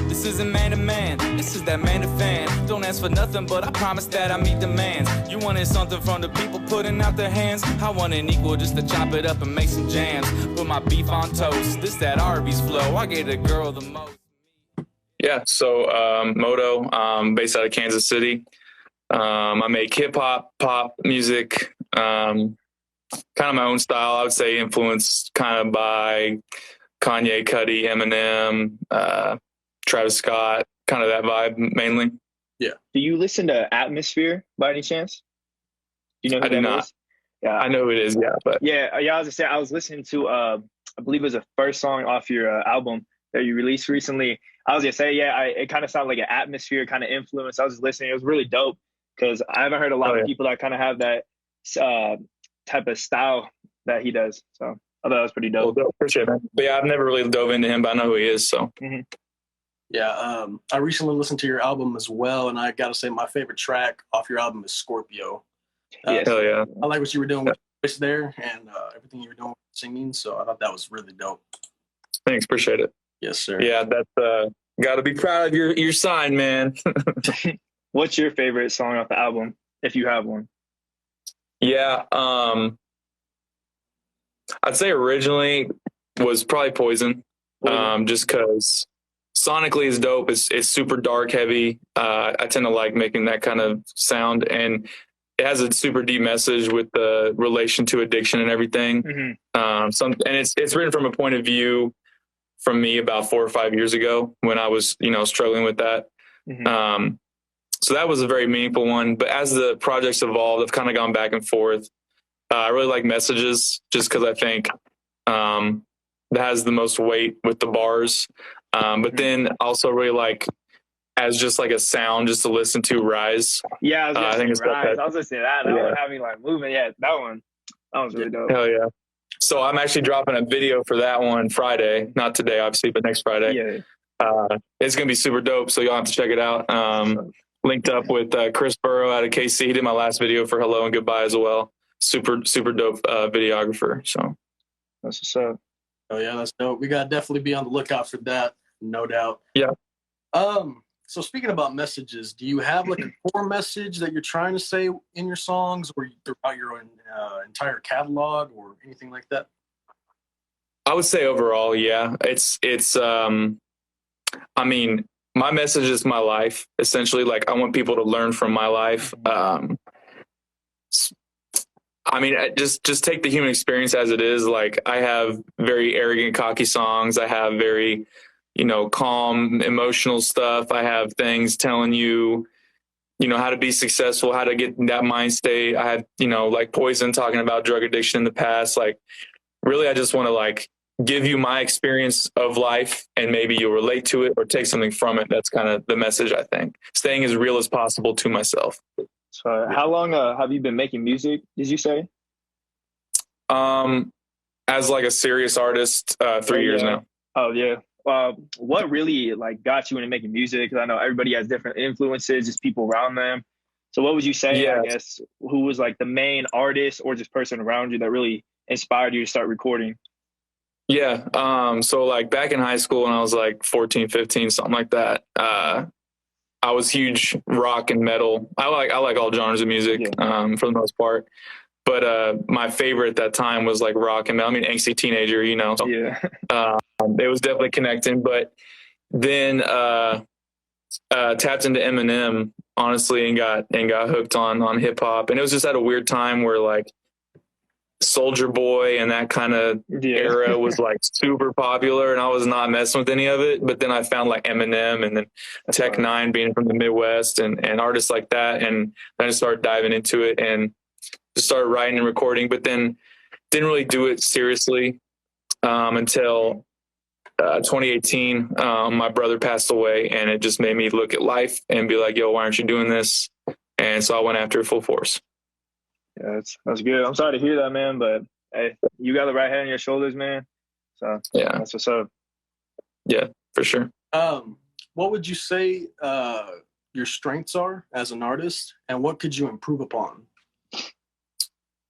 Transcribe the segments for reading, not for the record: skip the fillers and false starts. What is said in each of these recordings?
This isn't man to man, this is that man to fan. Don't ask for nothing, but I promise that I meet demands. You wanted something from the people putting out their hands. I want an equal just to chop it up and make some jams. Put my beef on toast, this that Arby's flow. I gave the girl the most. Yeah, so Modo, based out of Kansas City. I make hip hop, pop music, kind of my own style. I would say influenced kind of by Kanye, Cudi, Eminem, Travis Scott, kind of that vibe mainly. Yeah. Do you listen to Atmosphere by any chance? Do you know who I do that not. is? Yeah, I know who it is. Yeah, but yeah. I was gonna say I was listening to I believe it was the first song off your album that you released recently. I was gonna say it kind of sounded like an Atmosphere kind of influence. I was just listening. It was really dope because I haven't heard a lot of people that kind of have that type of style that he does. So I thought that was pretty dope. Well, appreciate it, man. But yeah, I've never really dove into him, but I know who he is. So. Mm-hmm. Yeah, I recently listened to your album as well, and I got to say my favorite track off your album is Scorpio. Yes. Hell yeah. I like what you were doing with your voice there and everything you were doing with singing, so I thought that was really dope. Thanks, appreciate it. Yes, sir. Yeah, that's got to be proud of your sign, man. What's your favorite song off the album, if you have one? Yeah, I'd say originally was probably Poison, just because sonically is dope. It's super dark, heavy. I tend to like making that kind of sound, and it has a super deep message with the relation to addiction and everything. Mm-hmm. And it's written from a point of view from me about 4 or 5 years ago when I was, struggling with that. Mm-hmm. So that was a very meaningful one. But as the projects evolved, I've kind of gone back and forth. I really like Messages just because I think that has the most weight with the bars. But then also really like as just like a sound just to listen to, Rise. Yeah, I think it's Rise. I was listening to that. That one had me like moving. Yeah, that was really dope. Hell yeah. So I'm actually dropping a video for that one Friday, not today, obviously, but next Friday. Yeah. It's going to be super dope. So you'll have to check it out. Linked up with Chris Burrow out of KC. He did my last video for Hello and Goodbye as well. Super, super dope videographer. So that's what's up. Oh yeah, that's dope. We got to definitely be on the lookout for that. No doubt. Yeah. So speaking about messages, do you have like a core message that you're trying to say in your songs or throughout your entire catalog or anything like that? I would say overall, yeah. It's I mean, my message is my life, essentially. Like I want people to learn from my life. I mean, just take the human experience as it is. Like I have very arrogant, cocky songs. I have very, calm, emotional stuff. I have things telling you, how to be successful, how to get in that mind state. I have, like Poison talking about drug addiction in the past. Like really, I just want to like give you my experience of life and maybe you'll relate to it or take something from it. That's kind of the message, I think. Staying as real as possible to myself. So how long have you been making music, did you say? As like a serious artist, 3 years now. Oh, yeah. What really like got you into making music? Because I know everybody has different influences, just people around them. So what would you say, I guess, who was like the main artist or just person around you that really inspired you to start recording? Yeah. So like back in high school when I was like 14, 15, something like that, I was huge rock and metal. I like all genres of music, for the most part. But my favorite at that time was like rock and metal. I mean, angsty teenager, So, it was definitely connecting. But then tapped into Eminem, honestly, and got hooked on hip hop. And it was just at a weird time where like Soulja Boy and that kind of era was like super popular, and I was not messing with any of it. But then I found like Eminem and then Tech Nine being from the Midwest and artists like that, and then I started diving into it and just started writing and recording. But then didn't really do it seriously until 2018. My brother passed away, and it just made me look at life and be like, "Yo, why aren't you doing this?" And so I went after it full force. Yeah, that's good. I'm sorry to hear that, man, but hey, you got the right head on your shoulders, man. So yeah, that's what's up. Yeah, for sure. What would you say your strengths are as an artist, and what could you improve upon?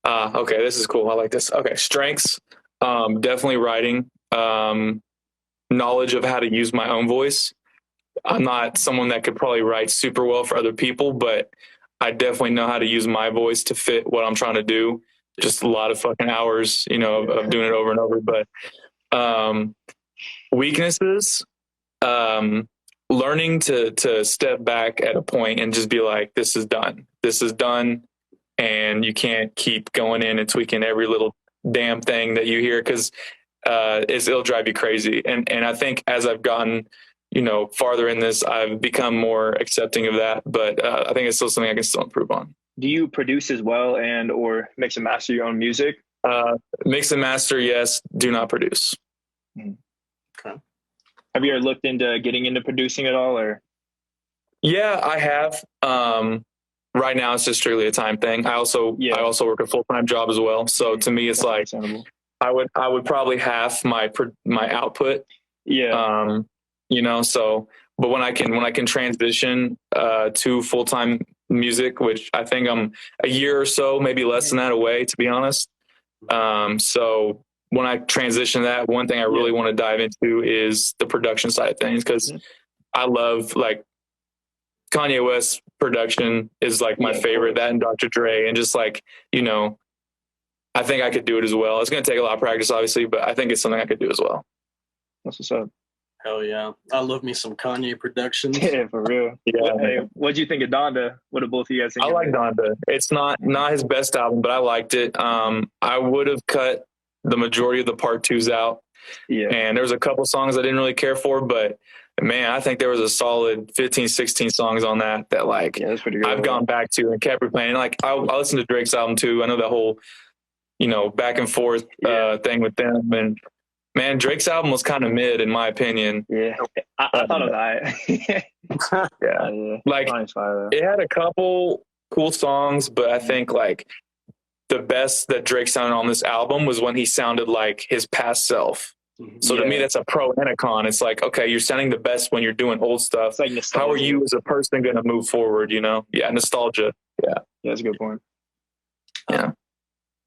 Okay, this is cool. I like this. Okay, strengths, definitely writing, knowledge of how to use my own voice, I'm not someone that could probably write super well for other people, but I definitely know how to use my voice to fit what I'm trying to do. Just a lot of fucking hours, of doing it over and over. But weaknesses, learning to step back at a point and just be like, this is done. This is done. And you can't keep going in and tweaking every little damn thing that you hear, because it'll drive you crazy. And I think as I've gotten, farther in this, I've become more accepting of that. But I think it's still something I can still improve on. Do you produce as well and or mix and master your own music? Mix and master, yes. Do not produce. Okay. Have you ever looked into getting into producing at all, or? Yeah, I have. Right now, it's just strictly a time thing. I also work a full-time job as well. So to me, it's like I would probably half my output. Yeah. So, but when I can transition to full-time music, which I think I'm a year or so, maybe less than that away, to be honest. So when I transition that, one thing I really want to dive into is the production side of things, because I love like Kanye West's production is like my favorite, that and Dr. Dre, and just like, I think I could do it as well. It's going to take a lot of practice, obviously, but I think it's something I could do as well. That's what's up. Hell yeah. I love me some Kanye productions. Yeah, for real. Yeah. What'd you think of Donda? What did both of you guys think? I like Donda. It's not his best album, but I liked it. I would have cut the majority of the part twos out. Yeah. And there was a couple songs I didn't really care for, but man, I think there was a solid 15, 16 songs on that like that's pretty good. I've gone back to and kept replaying. Like I listened to Drake's album too. I know that whole, back and forth thing with them. And man, Drake's album was kind of mid in my opinion. Yeah. I thought of that. Yeah. Like it had a couple cool songs, but I think like the best that Drake sounded on this album was when he sounded like his past self. So to me, that's a pro and a con. It's like, okay, you're sounding the best when you're doing old stuff. Like how are you as a person going to move forward? Yeah. Nostalgia. Yeah. That's a good point. Yeah.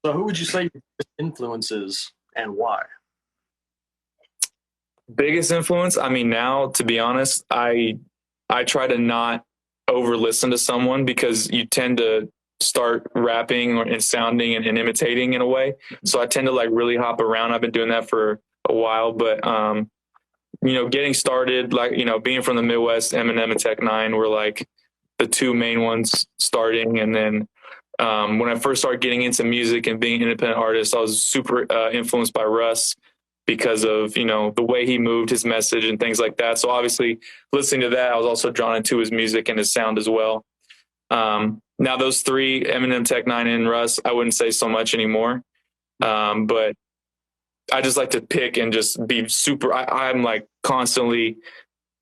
So who would you say your influences and why? Biggest influence? I mean, now, to be honest, I try to not over listen to someone, because you tend to start rapping and sounding and imitating in a way. So I tend to like really hop around. I've been doing that for a while, but getting started, like, being from the Midwest, Eminem and Tech Nine were like the two main ones starting. And then when I first started getting into music and being an independent artist, I was super influenced by Russ, because of, the way he moved, his message and things like that. So obviously listening to that, I was also drawn into his music and his sound as well. Now those three, Eminem, Tech Nine, and Russ, I wouldn't say so much anymore. But I just like to pick and just be super, I'm like constantly,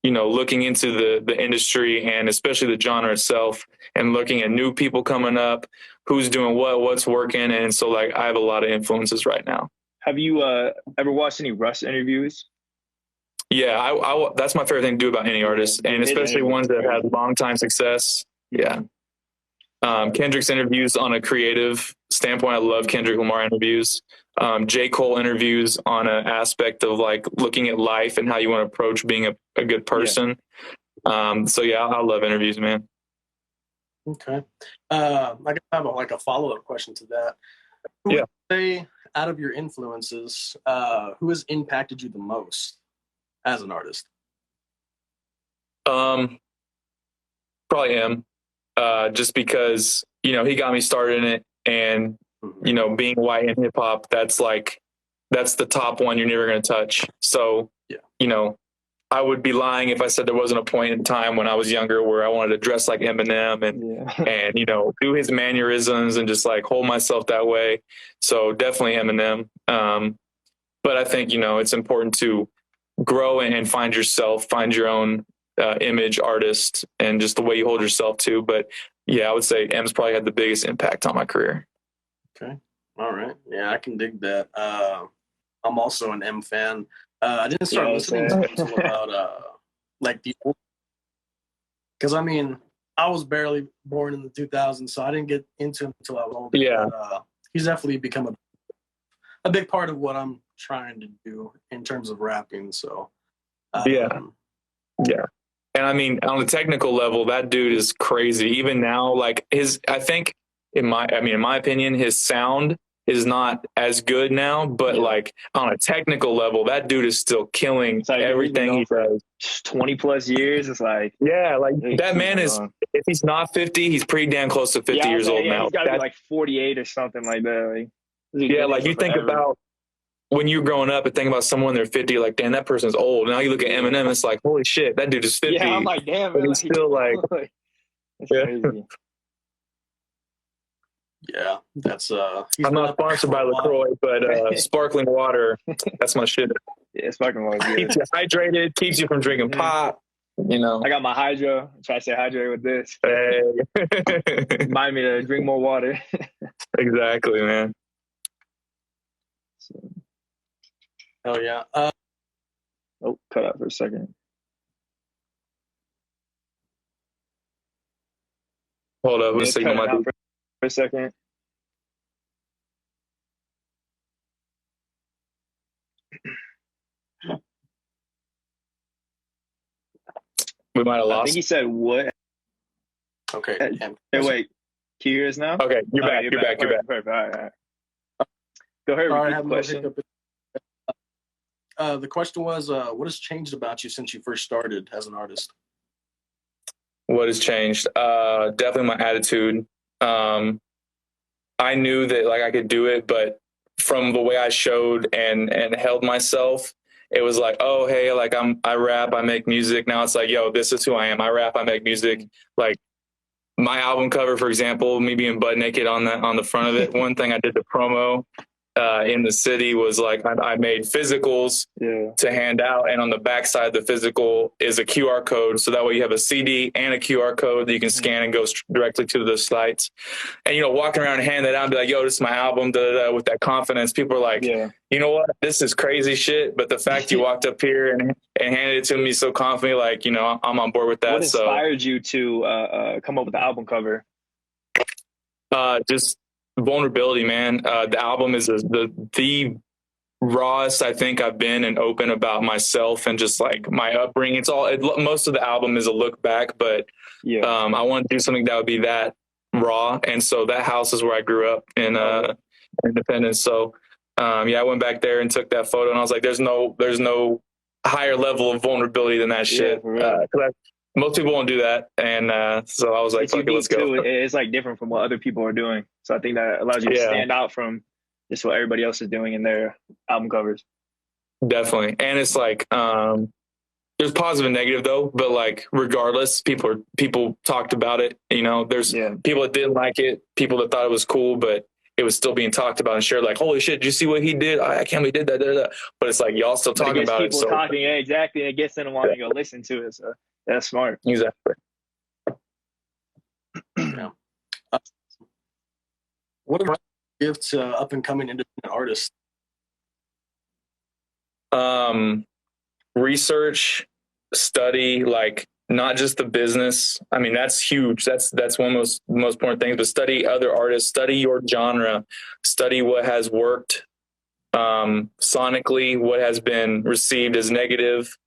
looking into the industry and especially the genre itself, and looking at new people coming up, who's doing what's working. And so like, I have a lot of influences right now. Have you ever watched any Russ interviews? Yeah, I that's my favorite thing to do about any artist, and especially ones that have had long time success. Yeah. Kendrick's interviews on a creative standpoint. I love Kendrick Lamar interviews. J. Cole interviews on an aspect of like looking at life and how you want to approach being a good person. So yeah, I love interviews, man. Okay. I have a follow-up question to that. Who would you say, out of your influences, who has impacted you the most as an artist? Probably him. Just because, he got me started in it, and, being white in hip hop, that's the top one you're never going to touch. So, I would be lying if I said there wasn't a point in time when I was younger where I wanted to dress like Eminem and do his mannerisms and just like hold myself that way. So definitely Eminem. But I think, it's important to grow and find yourself, find your own image, artist, and just the way you hold yourself too. But yeah, I would say M's probably had the biggest impact on my career. Okay. All right. Yeah, I can dig that. I'm also an M fan. I didn't start listening to him until about like the old, because I mean, I was barely born in the 2000s, so I didn't get into him until I was older. Yeah. But, he's definitely become a big part of what I'm trying to do in terms of rapping. So yeah. And I mean, on a technical level, that dude is crazy. Even now, like I think in my opinion, his sound is not as good now, but like on a technical level, that dude is still killing everything he does. 20 plus years. It's like, like that man is, if he's not 50, he's pretty damn close to 50 years old now. He's got to be like 48 or something like that. Like you think about when you're growing up and think about someone they're 50, like, damn, that person's old. Now you look at Eminem, it's like, holy shit, that dude is 50. Yeah, I'm like, damn, but he's still like, it's crazy. Yeah, that's I'm not sponsored by LaCroix, but sparkling water, that's my shit. Yeah, sparkling water keeps you hydrated, keeps you from drinking pop. You know, I got my hydro. Try to stay hydrated with this. Hey. Remind me to drink more water. Exactly, man. Oh yeah. Cut out for a second. Hold up, let's signal my dude. For a second. We might have lost. I think he said what? Okay. Hey, wait. Can you hear us now? Okay, you're back. You're back. Perfect. All right. Go ahead. Repeat the question. The question was, what has changed about you since you first started as an artist? What has changed? Definitely my attitude. I knew that like I could do it, but from the way I showed and held myself, it was like, oh, hey, like I rap, I make music. Now it's like, yo, this is who I am. I rap, I make music. Like my album cover, for example, me being butt naked on the front of it. One thing I did the promo in the city was like I made physicals to hand out, and on the back side of the physical is a QR code, so that way you have a CD and a QR code that you can scan and go directly to the sites. And you know, walking around and handing that out and be like, yo, this is my album, with that confidence, people are like, you know what, this is crazy shit, but the fact you walked up here and handed it to me so confidently, like, you know, I'm on board with that. What inspired you to come up with the album cover? Just vulnerability, man. The album is the rawest I think I've been and open about myself and just like my upbringing. Most of the album is a look back, but I want to do something that would be that raw. And so that house is where I grew up in Independence. So I went back there and took that photo, and I was like, there's no higher level of vulnerability than that shit. Most people won't do that, and so I was like, "Fuck it, let's go." It's like different from what other people are doing, so I think that allows you to stand out from just what everybody else is doing in their album covers. Definitely, and it's like there's positive and negative though, but like regardless, people talked about it. You know, there's people that didn't like it, people that thought it was cool, but it was still being talked about and shared. Like, holy shit, did you see what he did? I can't believe he did that. But it's like y'all still talking about it. So talking, exactly, it gets them wanting to go listen to it. So. That's smart. Exactly. What advice do you give to up and coming independent artists? Research, study, like not just the business. I mean, that's huge. That's one of the most important things. But study other artists, study your genre, study what has worked sonically, what has been received as negative.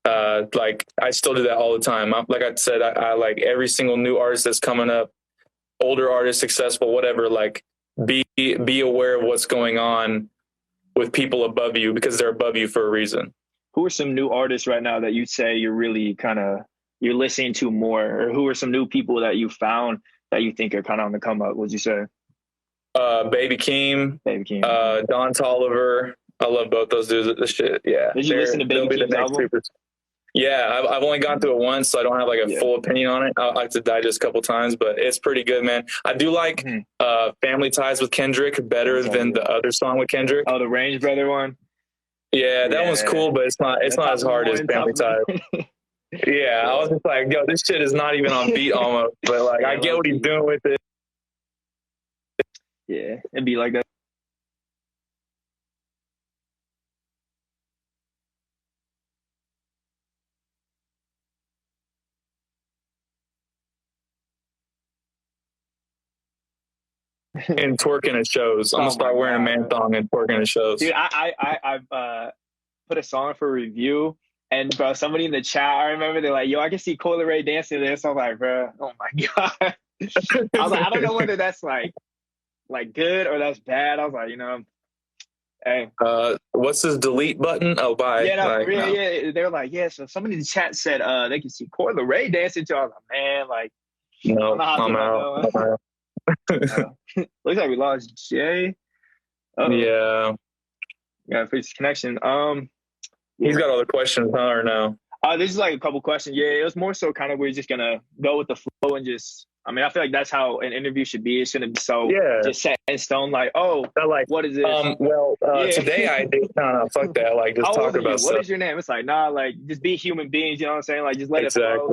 Like I still do that all the time. Like I said, I like every single new artist that's coming up, older artist, successful, whatever, like be aware of what's going on with people above you because they're above you for a reason. Who are some new artists right now that you'd say you're really you're listening to more, or who are some new people that you found that you think are kind of on the come up, would you say? Baby Keem, Don Toliver. I love both those dudes. This shit, yeah. Did you listen to Baby Keem's album? Yeah, I've only gone through it once, so I don't have like a full opinion on it. I like to digest a couple times, but it's pretty good, man. I do like Family Ties with Kendrick better than the other song with Kendrick. Oh, the Range Brother one? Yeah, that one's cool, but it's not as hard as Family Ties. Yeah, I was just like, yo, this shit is not even on beat almost, but like I get what he's doing with it. Yeah, it'd be like that. And twerking at shows. I'm gonna start wearing a man thong and twerking at shows. Dude, I've put a song for review, And bro, somebody in the chat, I remember they're like, "Yo, I can see Coyle Ray dancing there." So I'm like, bro, oh my god. I was like, I don't know whether that's like good or that's bad. I was like, hey. What's this delete button? Oh, bye. Yeah, no, Like, for real, no. yeah. They were like, yeah. So somebody in the chat said they can see Coyle Ray dancing too. I was like, man, like, No, I don't know how to I'm out. looks like we lost Jay. Yeah. Yeah, fix connection. He's got all the questions, huh, or no? This is like a couple questions. Yeah, it was more so kind of we're just gonna go with the flow and just. I mean, I feel like that's how an interview should be. It's gonna be so just set in stone. Like, oh, like, what is this? Today I did kind of fuck that. Like, just talk about stuff. What is your name? It's like, nah, like, just be human beings. You know what I'm saying? Like, just let it flow.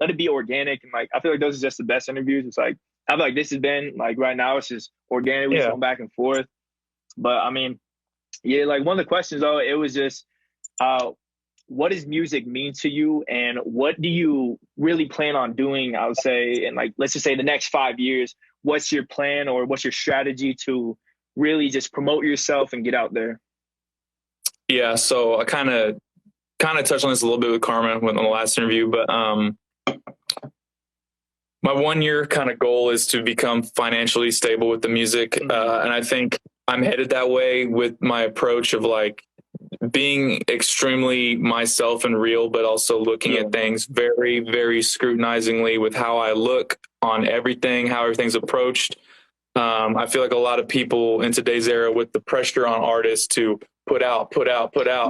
Let it be organic. And like, I feel like those are just the best interviews. It's like, I feel like this has been like right now. It's just organic. We're just going back and forth. But I mean, yeah, like one of the questions though, it was just, what does music mean to you, and what do you really plan on doing? I would say, in like, let's just say the next 5 years, what's your plan or what's your strategy to really just promote yourself and get out there? Yeah, so I kind of touched on this a little bit with Karma in the last interview, but my 1 year kind of goal is to become financially stable with the music, and I think I'm headed that way with my approach of like being extremely myself and real, but also looking at things very, very scrutinizingly with how I look on everything, how everything's approached. I feel like a lot of people in today's era with the pressure on artists to put out.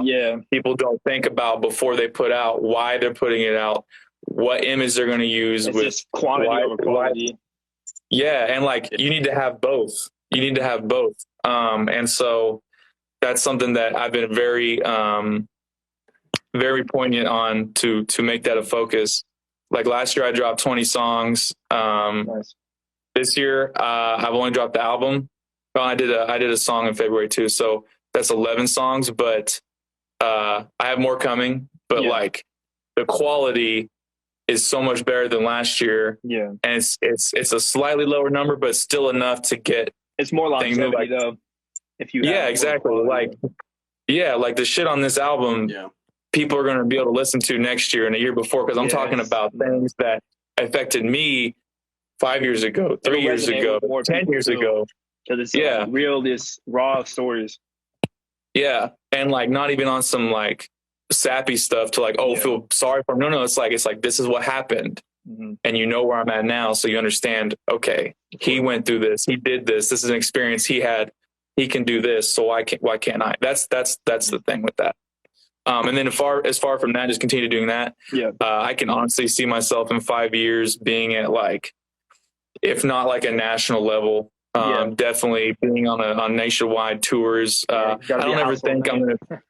Yeah. People don't think about before they put out why they're putting it out, what image they're going to use. It's just quantity over quality. Yeah. And like, you need to have both. And so that's something that I've been very, very poignant on to make that a focus. Like last year I dropped 20 songs. Nice. This year, I've only dropped the album. Well, I did a song in February too, so that's 11 songs. But I have more coming. But like the quality is so much better than last year. Yeah, and it's a slightly lower number, but still enough to get. It's more longevity though. If you exactly like like the shit on this album, people are going to be able to listen to next year and a year before, because I'm talking about things that affected me 5 years ago, 3 years ago, 10 years ago. Because it's real, this raw stories. Yeah. And like not even on some like sappy stuff to like, feel sorry for him. No, it's like this is what happened. And you know where I'm at now. So you understand, okay, he went through this, he did this. This is an experience he had. He can do this. So why can't I? That's the thing with that. And then as far from that, just continue doing that. Yeah. I can honestly see myself in 5 years being at like, if not like a national level, definitely being on nationwide tours. I don't ever think I'm going to.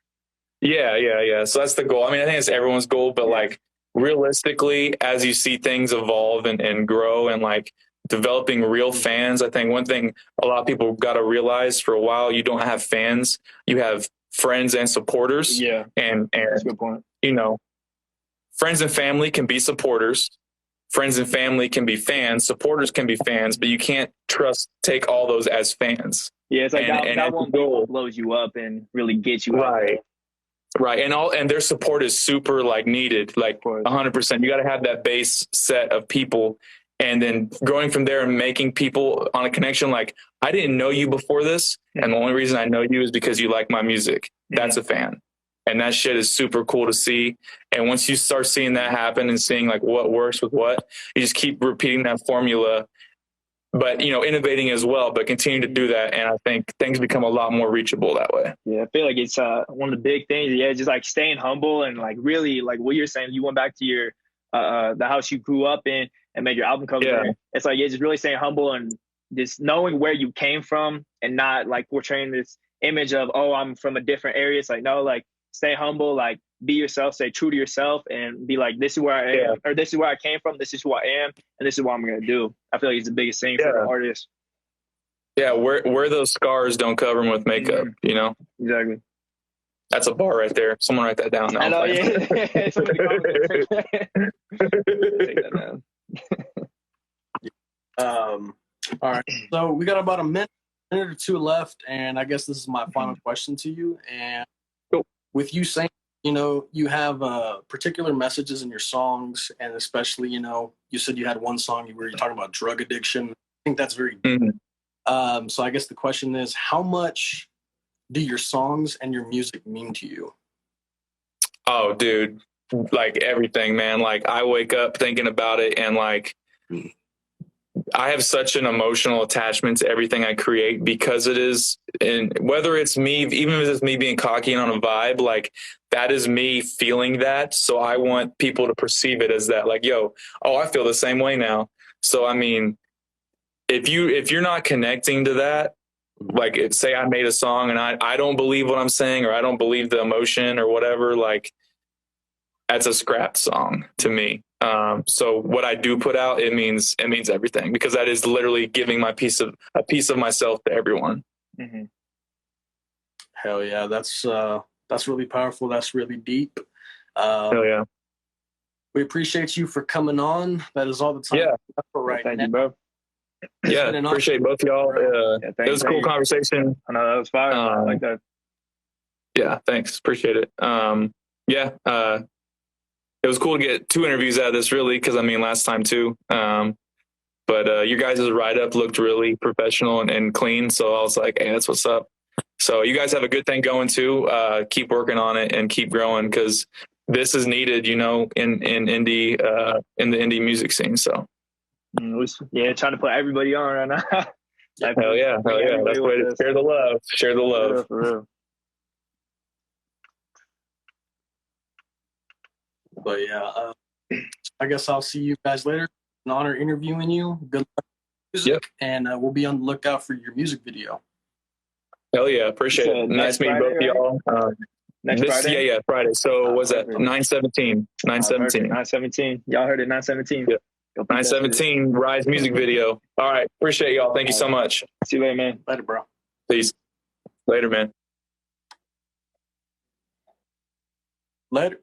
Yeah. So that's the goal. I mean, I think it's everyone's goal, but like realistically, as you see things evolve and grow and like developing real fans, I think one thing a lot of people got to realize, for a while, you don't have fans, you have friends and supporters. Yeah. And that's a good point. Friends and family can be supporters. Friends and family can be fans. Supporters can be fans, but you can't take all those as fans. Yeah, it's like that one goal blows you up and really gets you out. Right. And their support is super like needed, like 100%. You got to have that base set of people, and then growing from there and making people on a connection. Like, I didn't know you before this, and the only reason I know you is because you like my music. That's a fan. And that shit is super cool to see. And once you start seeing that happen and seeing like what works with what, you just keep repeating that formula, but innovating as well, but continue to do that. And I think things become a lot more reachable that way. Yeah. I feel like it's one of the big things. Yeah. Just like staying humble and like really like what you're saying, you went back to your, the house you grew up in and made your album cover. Yeah. It's like, just really staying humble and just knowing where you came from and not like portraying this image of, oh, I'm from a different area. It's like, no, like, stay humble, like be yourself, stay true to yourself, and be like, this is where I am, or this is where I came from, this is who I am, and this is what I'm going to do. I feel like it's the biggest thing for an artist. Yeah, wear those scars, don't cover them with makeup, Exactly. That's a bar right there. Someone write that down now. I know, Take that down. All right, so we got about a minute or two left, and I guess this is my final question to you. And with you saying you know, you have particular messages in your songs, and especially, you know, you said you had one song where you're talking about drug addiction. I think that's very deep. So I guess the question is, how much do your songs and your music mean to you? Oh, dude, like everything, man. Like I wake up thinking about it, and like I have such an emotional attachment to everything I create because it is, and whether it's me, even if it's me being cocky and on a vibe, like that is me feeling that. So I want people to perceive it as that, like, yo, oh, I feel the same way now. So, I mean, if you're not connecting to that, like say I made a song and I don't believe what I'm saying, or I don't believe the emotion or whatever, like that's a scrap song to me. So what I do put out, it means everything, because that is literally giving a piece of myself to everyone. Mm-hmm. Hell yeah. That's really powerful. That's really deep. Hell yeah. We appreciate you for coming on. That is all the time for right Thank now. you, bro. Yeah, appreciate both y'all. It was a cool conversation. I know that was fire. I like that. Yeah, thanks. Appreciate it. It was cool to get 2 interviews out of this, really, because I mean, last time too. But your guys' write-up looked really professional and clean, so I was like, hey, that's what's up. So you guys have a good thing going too. Keep working on it and keep growing, because this is needed, you know, in indie in the indie music scene. So yeah, trying to put everybody on right now. Hell yeah. That's the way to share the love. Share the love. For real. But yeah, I guess I'll see you guys later. An honor interviewing you. Good luck with music, and we'll be on the lookout for your music video. Hell yeah, appreciate it. Nice meeting both of y'all. Next Friday? Yeah, Friday. So was that 9/17? 9/17. 9/17. Y'all heard it, 9/17. Yeah. 9/17 Rise music video. All right, appreciate y'all. Thank you so much. See you later, man. Later, bro. Peace. Later, man. Later.